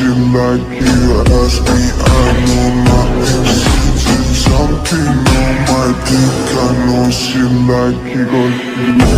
she like it. Ask me, I know nothing. Something on my dick, I know she like it.